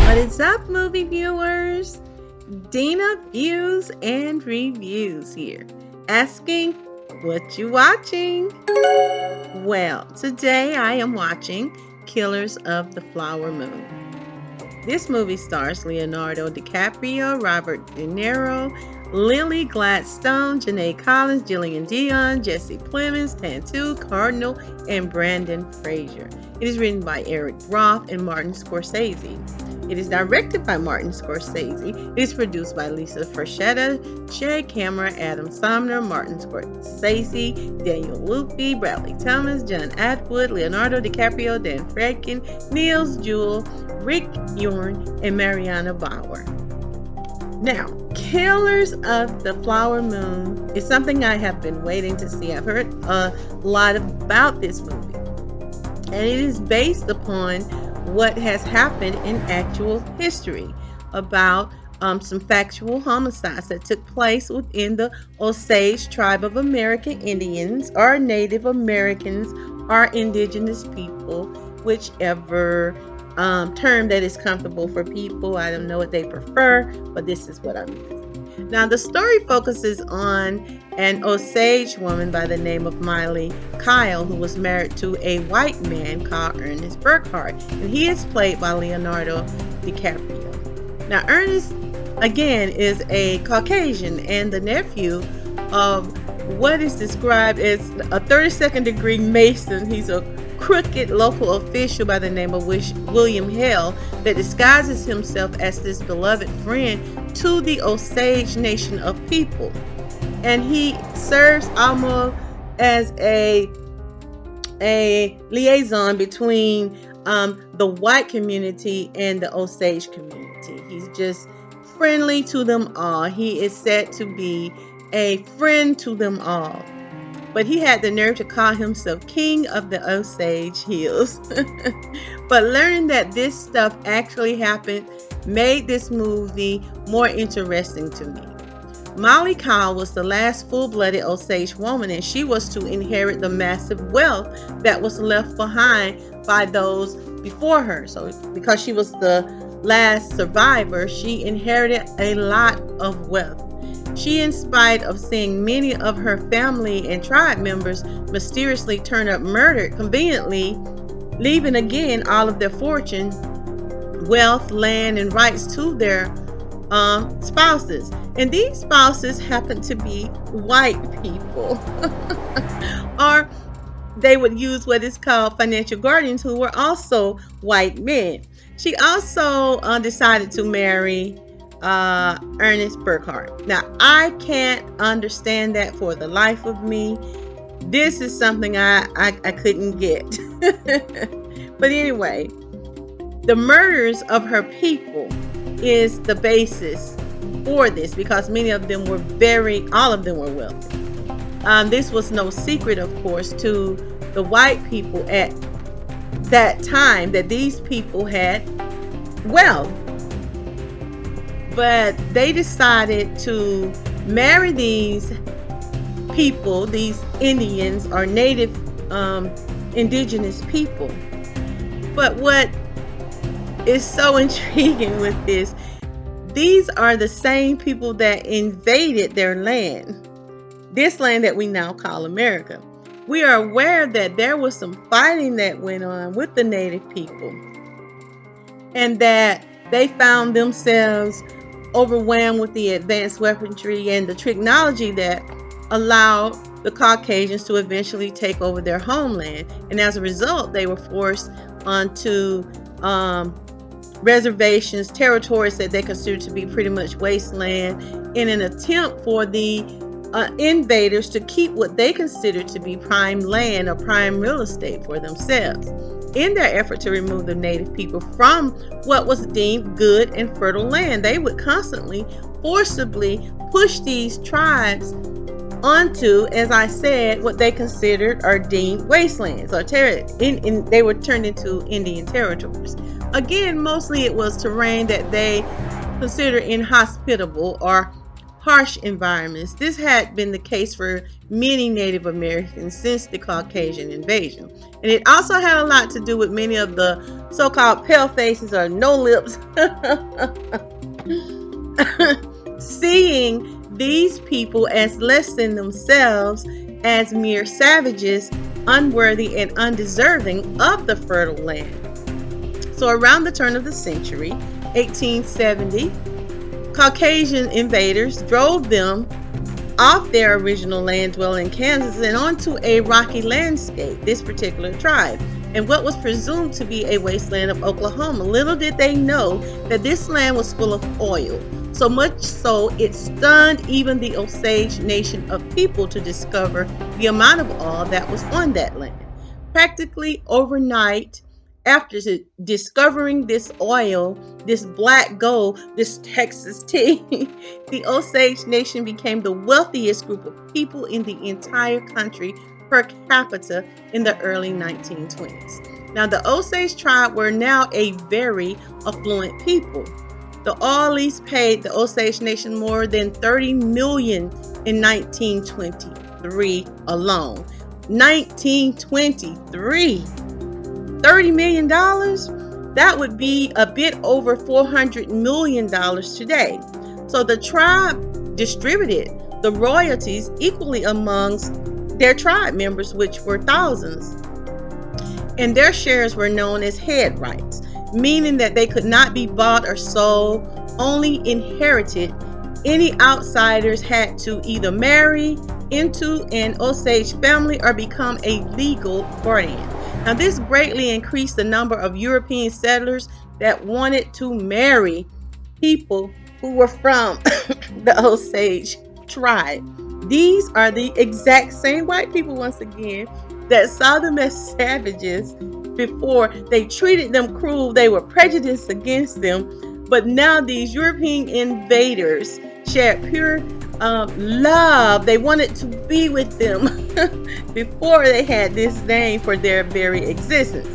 What is up, movie viewers? Dena Views and Reviews here, asking what you watching. Well, today I am watching Killers of the Flower Moon. This movie stars Leonardo Decaprio, Robert De Niro, Lily Gladstone, Janae Collins, Gillian Dion, Jesse Plemons, Tantu Cardinal, and Brandon Fraser. It is written by Eric Roth and Martin Scorsese. It is directed by Martin Scorsese. It is produced by Lisa Ferschetta, Shay Camera, Adam Sumner, Martin Scorsese, Daniel Luffy, Bradley Thomas, John Atwood, Leonardo DiCaprio, Dan Fredkin, Niels Jewell, Rick Yorn, and Mariana Bauer. Now, Killers of the Flower Moon is something I have been waiting to see. I've heard a lot about this movie, and it is based upon what has happened in actual history about some factual homicides that took place within the Osage Tribe of American Indians, or Native Americans, or indigenous people, whichever term that is comfortable for people. I don't know what they prefer, but this is what I'm using. Now, the story focuses on an Osage woman by the name of Mollie Kyle, who was married to a white man called Ernest Burkhart, and he is played by Leonardo DiCaprio. Now, Ernest, again, is a Caucasian and the nephew of what is described as a 32nd degree Mason. He's a crooked local official by the name of William Hale that disguises himself as this beloved friend to the Osage nation of people, and he serves almost as a liaison between the white community and the Osage community. He's just friendly to them all. He is said to be a friend to them all. But he had the nerve to call himself King of the Osage Hills. But learning that this stuff actually happened made this movie more interesting to me. Mollie Kyle was the last full-blooded Osage woman, and she was to inherit the massive wealth that was left behind by those before her. So because she was the last survivor, she inherited a lot of wealth. She, in spite of seeing many of her family and tribe members mysteriously turn up murdered, conveniently leaving again all of their fortune, wealth, land, and rights to their spouses. And these spouses happen to be white people. Or they would use what is called financial guardians, who were also white men. She also decided to marry Ernest Burkhart. Now, I can't understand that for the life of me. This is something I couldn't get. But anyway, the murders of her people is the basis for this, because many of them were all of them were wealthy. This was no secret, of course, to the white people at that time, that these people had wealth. But they decided to marry these people, these Indians or Native Indigenous people. But what is so intriguing with this, these are the same people that invaded their land, this land that we now call America. We are aware that there was some fighting that went on with the Native people, and that they found themselves overwhelmed with the advanced weaponry and the technology that allowed the Caucasians to eventually take over their homeland. And as a result, they were forced onto reservations, territories that they considered to be pretty much wasteland, in an attempt for the invaders to keep what they considered to be prime land or prime real estate for themselves. In their effort to remove the Native people from what was deemed good and fertile land, they would constantly, forcibly push these tribes onto, as I said, what they considered or deemed wastelands, or they were turned into Indian territories. Again, mostly it was terrain that they considered inhospitable or harsh environments. This had been the case for many Native Americans since the Caucasian invasion. And it also had a lot to do with many of the so-called pale faces or no lips seeing these people as less than themselves, as mere savages, unworthy and undeserving of the fertile land. So around the turn of the century, 1870, Caucasian invaders drove them off their original land dwelling in Kansas and onto a rocky landscape, this particular tribe, and what was presumed to be a wasteland of Oklahoma. Little did they know that this land was full of oil, so much so it stunned even the Osage Nation of people to discover the amount of oil that was on that land. Practically overnight, after discovering this oil, this black gold, this Texas tea, the Osage Nation became the wealthiest group of people in the entire country per capita in the early 1920s. Now, the Osage tribe were now a very affluent people. The oil lease paid the Osage Nation more than $30 million in 1923 alone. 1923. $30 million, that would be a bit over $400 million today. So the tribe distributed the royalties equally amongst their tribe members, which were thousands. And their shares were known as head rights, meaning that they could not be bought or sold, only inherited. Any outsiders had to either marry into an Osage family or become a legal guardian. Now, this greatly increased the number of European settlers that wanted to marry people who were from the Osage tribe. These are the exact same white people, once again, that saw them as savages before. They treated them cruel. They were prejudiced against them. But now these European invaders shared pure love. They wanted to be with them before they had this name for their very existence.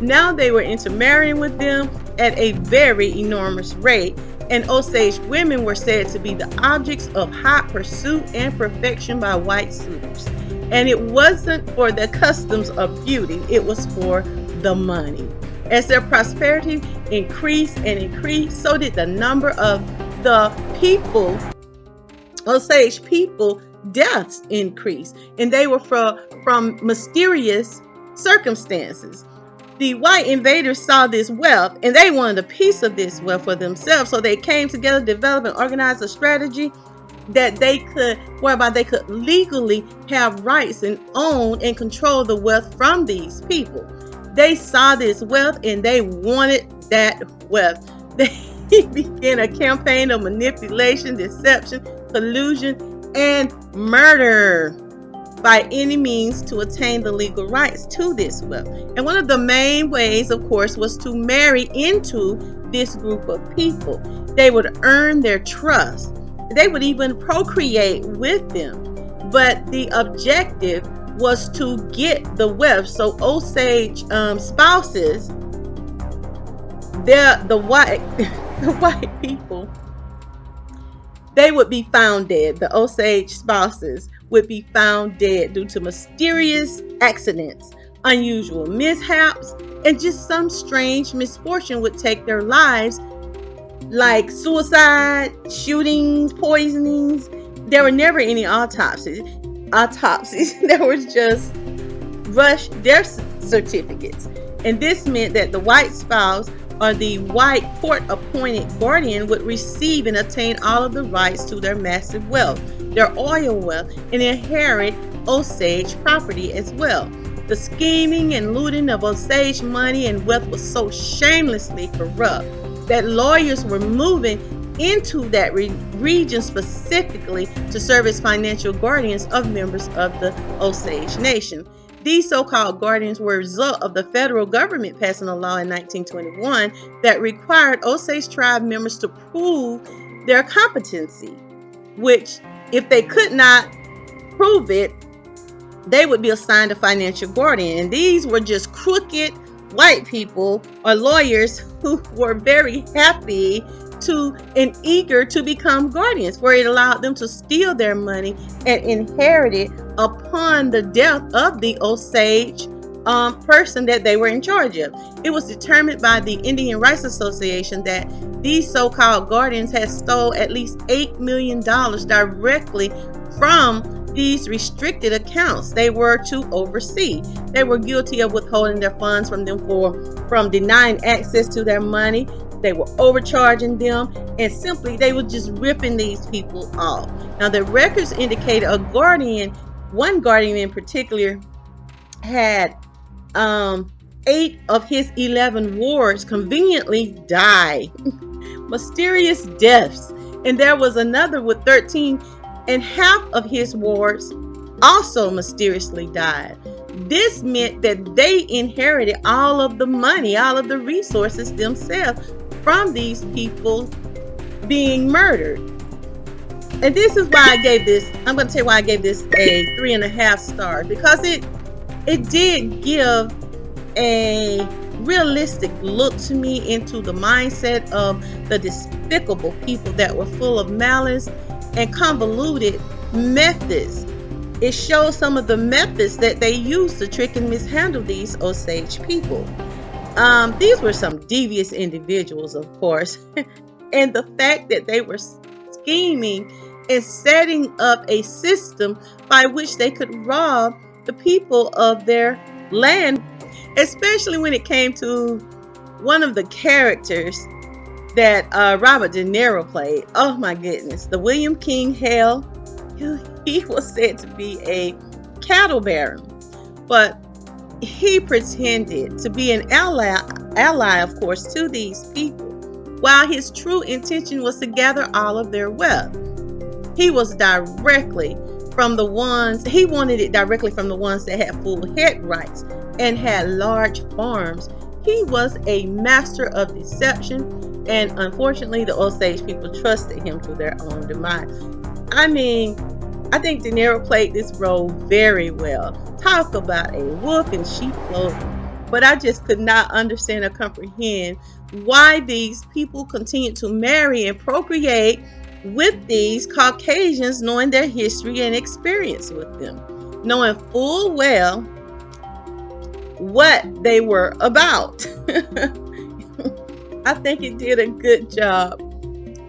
Now they were intermarrying with them at a very enormous rate, and Osage women were said to be the objects of hot pursuit and perfection by white suitors. And it wasn't for the customs of beauty, it was for the money. As their prosperity increased and increased, so did the number of the people, Osage people, deaths increased, and they were from mysterious circumstances. The white invaders saw this wealth and they wanted a piece of this wealth for themselves, so they came together, developed and organized a strategy that whereby they could legally have rights and own and control the wealth from these people. They saw this wealth and they wanted that wealth. They began a campaign of manipulation, deception, collusion, and murder by any means to attain the legal rights to this wealth. And one of the main ways, of course, was to marry into this group of people. They would earn their trust. They would even procreate with them. But the objective was to get the wealth. So Osage spouses, the white people, they would be found dead. The Osage spouses would be found dead due to mysterious accidents, unusual mishaps, and just some strange misfortune would take their lives, like suicide, shootings, poisonings. There were never any autopsies. There was just rush death certificates. And this meant that the white spouse or the white court-appointed guardian would receive and obtain all of the rights to their massive wealth, their oil wealth, and inherit Osage property as well. The scheming and looting of Osage money and wealth was so shamelessly corrupt that lawyers were moving into that region specifically to serve as financial guardians of members of the Osage Nation. These so-called guardians were a result of the federal government passing a law in 1921 that required Osage tribe members to prove their competency, which, if they could not prove it, they would be assigned a financial guardian. And these were just crooked white people or lawyers who were very happy to and eager to become guardians, for it allowed them to steal their money and inherit it upon the death of the Osage person that they were in charge of. It was determined by the Indian Rights Association that these so-called guardians had stole at least $8 million directly from these restricted accounts they were to oversee. They were guilty of withholding their funds from them from denying access to their money. They were overcharging them, and simply they were just ripping these people off. Now the records indicated one guardian in particular had 8 of his 11 wards conveniently died. Mysterious deaths. And there was another with 13 and half of his wards also mysteriously died. This meant that they inherited all of the money, all of the resources themselves from these people being murdered. And this is why I'm going to tell you why I gave this a 3.5 stars, because it did give a realistic look to me into the mindset of the despicable people that were full of malice and convoluted methods. It shows some of the methods that they used to trick and mishandle these Osage people. These were some devious individuals, of course, and the fact that they were scheming and setting up a system by which they could rob the people of their land, especially when it came to one of the characters that Robert De Niro played. Oh my goodness, the William King Hale. He was said to be a cattle baron, but he pretended to be an ally, of course, to these people, while his true intention was to gather all of their wealth. He wanted it directly from the ones that had full head rights and had large farms. He was a master of deception, and unfortunately the Osage people trusted him to their own demise. I mean, I think De Niro played this role very well. Talk about a wolf in sheep clothing. But I just could not understand or comprehend why these people continued to marry and procreate with these Caucasians, knowing their history and experience with them, knowing full well what they were about. I think it did a good job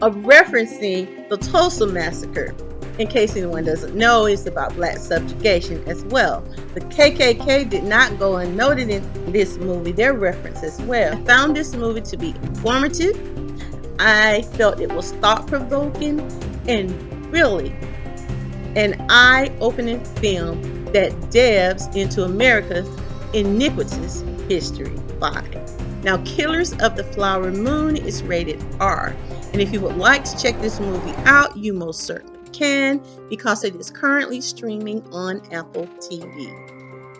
of referencing the Tulsa Massacre. In case anyone doesn't know, it's about black subjugation as well. The KKK did not go unnoted in this movie, their reference as well. I found this movie to be informative. I felt it was thought-provoking and really an eye-opening film that delves into America's iniquitous history. 5. Now, Killers of the Flower Moon is rated R. And if you would like to check this movie out, you most certainly can, because it is currently streaming on Apple TV.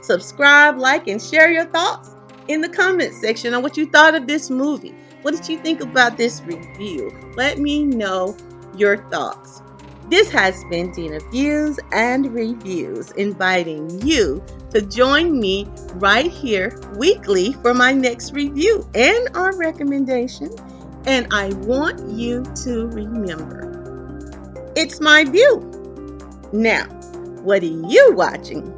Subscribe, like, and share your thoughts in the comment section on what you thought of this movie. What did you think about this review? Let me know your thoughts. This has been Dena Views and Reviews, inviting you to join me right here weekly for my next review and our recommendation. And I want you to remember, it's my view. Now, what are you watching?